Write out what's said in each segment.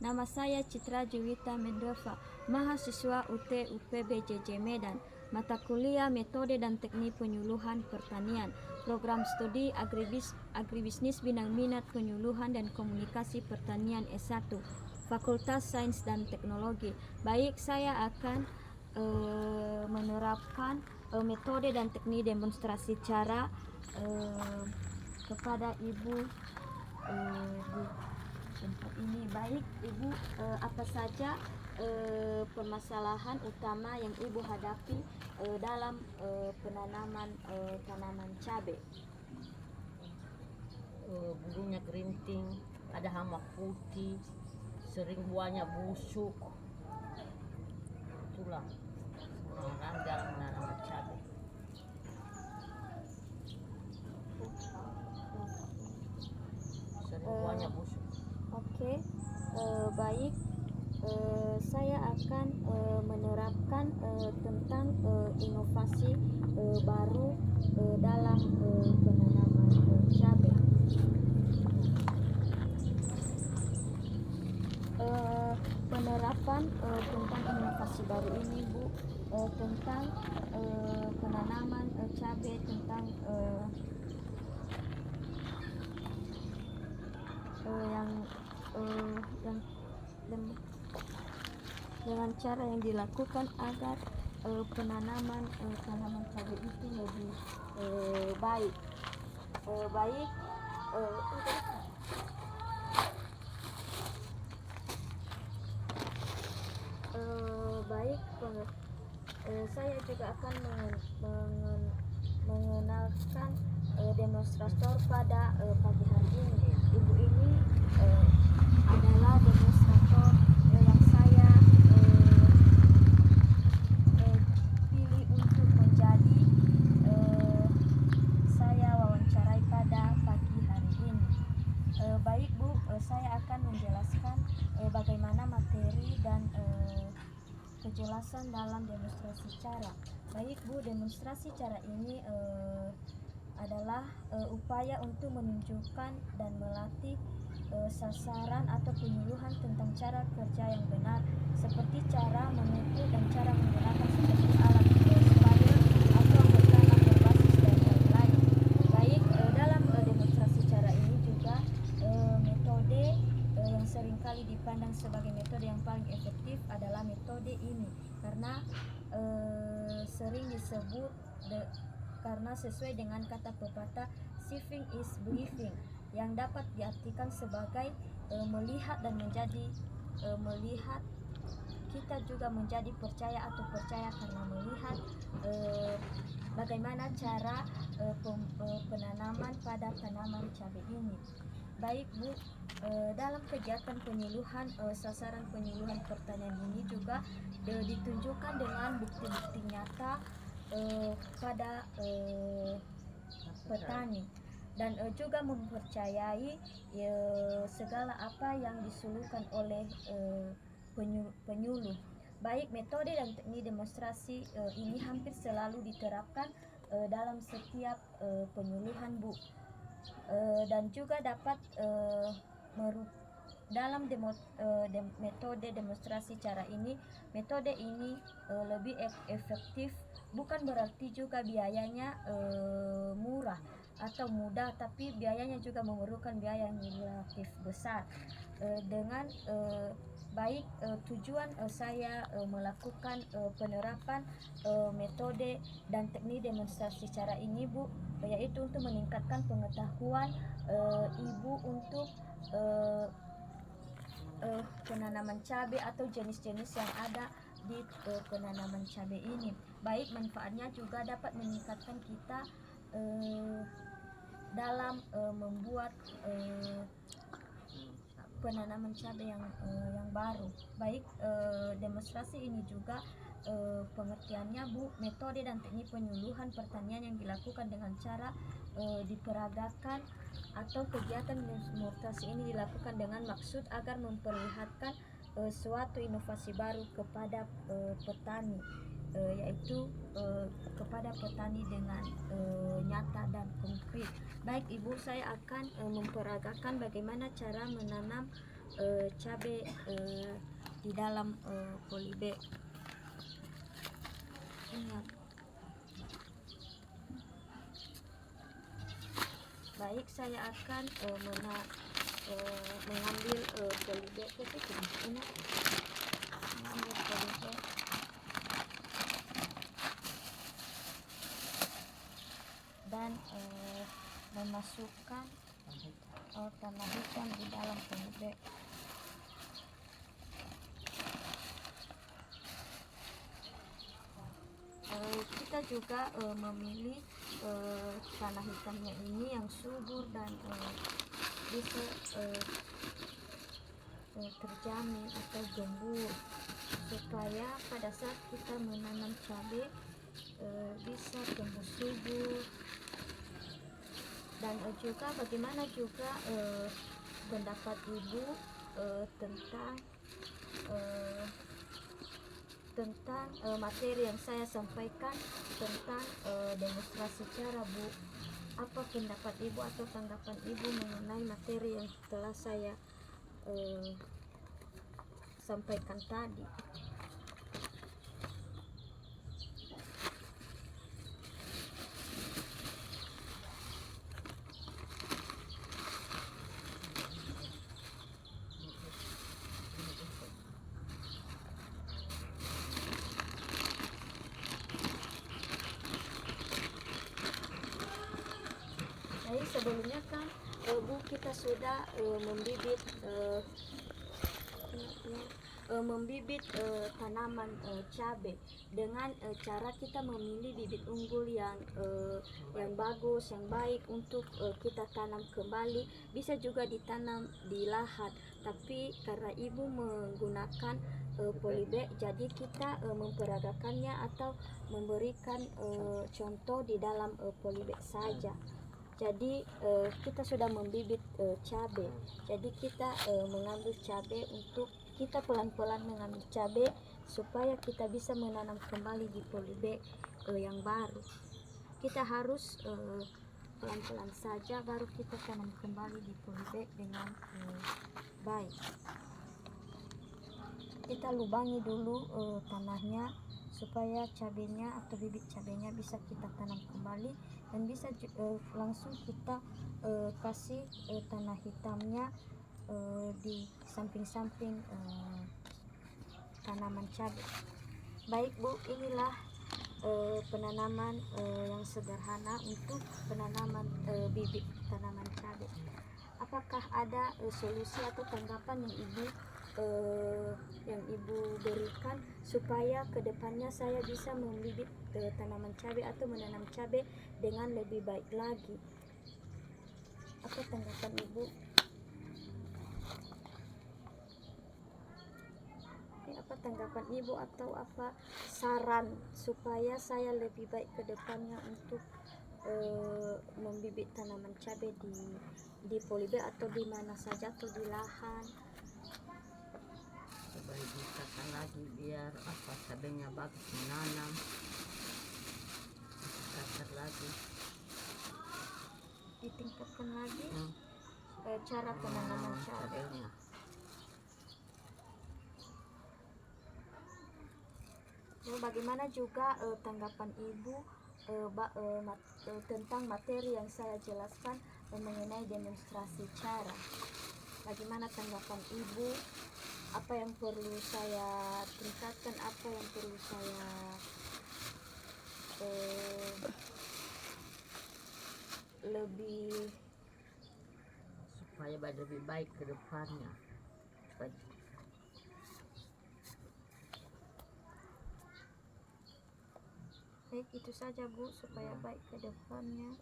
Nama saya Citra Juwita Mendova, mahasiswa UT UPBJJ Medan. Mata kuliah Metode dan Teknik Penyuluhan Pertanian, Program Studi Agribisnis Bidang Minat Penyuluhan dan Komunikasi Pertanian S1, Fakultas Sains dan Teknologi. Baik, saya akan menerapkan metode dan teknik demonstrasi cara kepada Ibu di tempat ini. Baik Ibu, apa saja permasalahan utama yang Ibu hadapi dalam penanaman tanaman cabai? Bulunya kerinting, ada hama putih, sering buahnya busuk. Itulah orang dalam menanam cabai. Sering buahnya busuk. Oke, baik. Saya akan menerapkan tentang inovasi baru dalam penanaman cabai. Penerapan tentang inovasi baru ini, Bu, tentang penanaman cabai, tentang dengan cara yang dilakukan agar penanaman tanaman cabai itu lebih baik. Saya juga akan mengenalkan demonstrator pada pagi hari ini. Ibu ini adalah demonstrator yang saya pilih untuk menjadi saya wawancarai pada pagi hari ini. Baik Bu, saya akan menjelaskan bagaimana materi dan kejelasan dalam demonstrasi cara. Baik Bu, demonstrasi cara ini adalah upaya untuk menunjukkan dan melatih sasaran atau penyuluhan tentang cara kerja yang benar, seperti cara memukul dan cara menggunakan seperti alat sprayer atau bertanam berbasis dan lain-lain. Baik, dalam demonstrasi cara ini juga metode yang seringkali dipandang sebagai metode yang paling efektif adalah metode ini, karena sering disebut karena sesuai dengan kata pepatah seeing is believing, yang dapat diartikan sebagai melihat dan menjadi melihat. Kita juga menjadi percaya atau percaya karena melihat bagaimana cara penanaman pada tanaman cabai ini. Baik Bu, dalam kegiatan penyuluhan sasaran penyuluhan pertanian ini juga ditunjukkan dengan bukti-bukti nyata pada petani, dan juga mempercayai segala apa yang disuluhkan oleh penyuluh. Baik, metode dan teknik demonstrasi ini hampir selalu diterapkan dalam setiap penyuluhan Bu, dan juga dapat dalam metode demonstrasi cara ini, metode ini lebih efektif. Bukan berarti juga biayanya murah atau mudah, tapi biayanya juga memerlukan biaya yang relatif besar. Dengan baik, tujuan saya melakukan penerapan metode dan teknik demonstrasi cara ini Bu, yaitu untuk meningkatkan pengetahuan Ibu untuk penanaman cabai atau jenis-jenis yang ada di penanaman cabai ini. Baik, manfaatnya juga dapat meningkatkan kita dalam membuat penanaman cabai yang baru. Baik, demonstrasi ini juga pengertiannya Bu, metode dan teknik penyuluhan pertanian yang dilakukan dengan cara diperagakan atau kegiatan demonstrasi ini dilakukan dengan maksud agar memperlihatkan suatu inovasi baru kepada petani, yaitu kepada petani dengan nyata dan konkret. Baik Ibu, saya akan memperagakan bagaimana cara menanam cabai di dalam polybag. Ingat. Baik, saya akan mengambil polybag itu. Ingat, mengambil polybag dan memasukkan tanah hitam di dalam polybag. Kita juga memilih tanah hitamnya ini yang subur dan bisa terjamin atau gembur, supaya pada saat kita menanam cabai bisa tumbuh subur. Dan juga bagaimana juga pendapat ibu tentang materi yang saya sampaikan tentang demonstrasi cara, Bu. Apa pendapat ibu atau tanggapan ibu mengenai materi yang telah saya sampaikan tadi? Jadi sebelumnya kan Bu, kita sudah membibit tanaman cabai dengan cara kita memilih bibit unggul yang bagus, yang baik untuk kita tanam kembali. Bisa juga ditanam di lahan, tapi karena ibu menggunakan polybag, jadi kita memperagakannya atau memberikan contoh di dalam polybag saja. Jadi kita sudah membibit cabai. Jadi kita mengambil cabai untuk kita pelan-pelan mengambil cabai supaya kita bisa menanam kembali di polybag yang baru. Kita harus pelan-pelan saja baru kita tanam kembali di polybag dengan baik. Kita lubangi dulu tanahnya supaya cabenya atau bibit cabenya bisa kita tanam kembali, dan bisa langsung kita kasih tanah hitamnya di samping-samping tanaman cabai. Baik, Bu, inilah penanaman yang sederhana untuk penanaman bibit tanaman cabai. Apakah ada solusi atau tanggapan yang ibu berikan supaya kedepannya saya bisa membibit tanaman cabai atau menanam cabai dengan lebih baik lagi? Apa tanggapan ibu? Apa tanggapan ibu atau apa saran supaya saya lebih baik kedepannya untuk membibit tanaman cabai di polybag atau di mana saja atau di lahan? Supaya ditakar lagi biar cabainya bagus menanam, ditakar lagi, ditingkatkan lagi cara penanaman cabainya. Bagaimana juga tanggapan ibu tentang materi yang saya jelaskan mengenai demonstrasi cara? Bagaimana tanggapan ibu? Apa yang perlu saya tingkatkan? Apa yang perlu saya lebih supaya lebih baik ke depannya? Baik, itu saja, Bu, supaya baik ke depannya.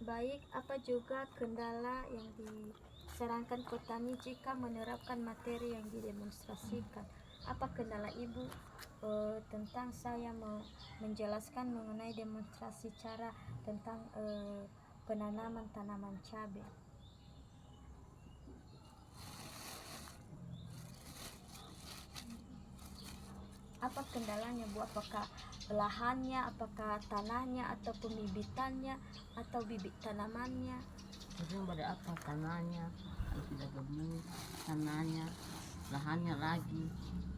Baik, apa juga kendala yang disarankan petani jika menerapkan materi yang didemonstrasikan? Apa kendala ibu tentang saya menjelaskan mengenai demonstrasi cara tentang penanaman tanaman cabai? Apa kendalanya, Bu? Apakah lahannya, apakah tanahnya atau pembibitannya atau bibit tanamannya. Terus pada apa tanahnya, kalau tidak gembur, tanahnya, lahannya lagi,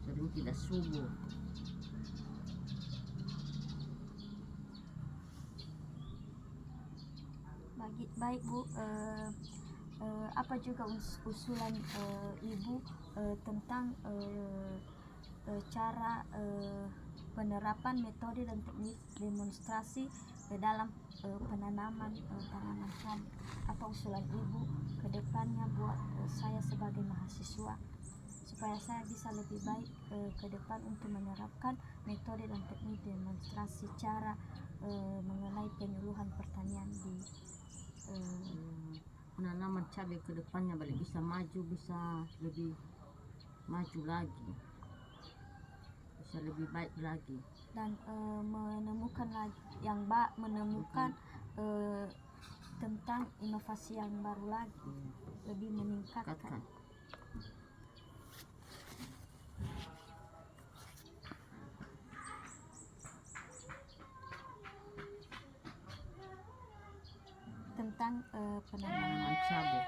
sering tidak subur. Baik Bu, apa juga usulan Ibu tentang cara penerapan metode dan teknik demonstrasi dalam penanaman tanaman cabai. Apa usulan Ibu ke depannya buat saya sebagai mahasiswa supaya saya bisa lebih baik ke depan untuk menerapkan metode dan teknik demonstrasi cara mengenai penyuluhan pertanian di Penanaman cabai ke depannya balik bisa maju, bisa lebih maju lagi, bisa lebih baik lagi, dan menemukan tentang inovasi yang baru lagi, lebih meningkatkan. Tentang penanaman cabai.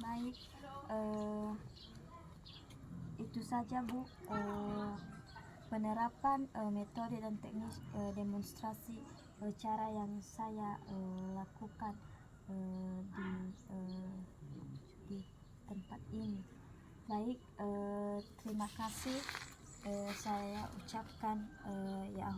Baik, itu saja Bu, penerapan metode dan teknis demonstrasi cara yang saya lakukan di tempat ini. Baik, terima kasih saya ucapkan ya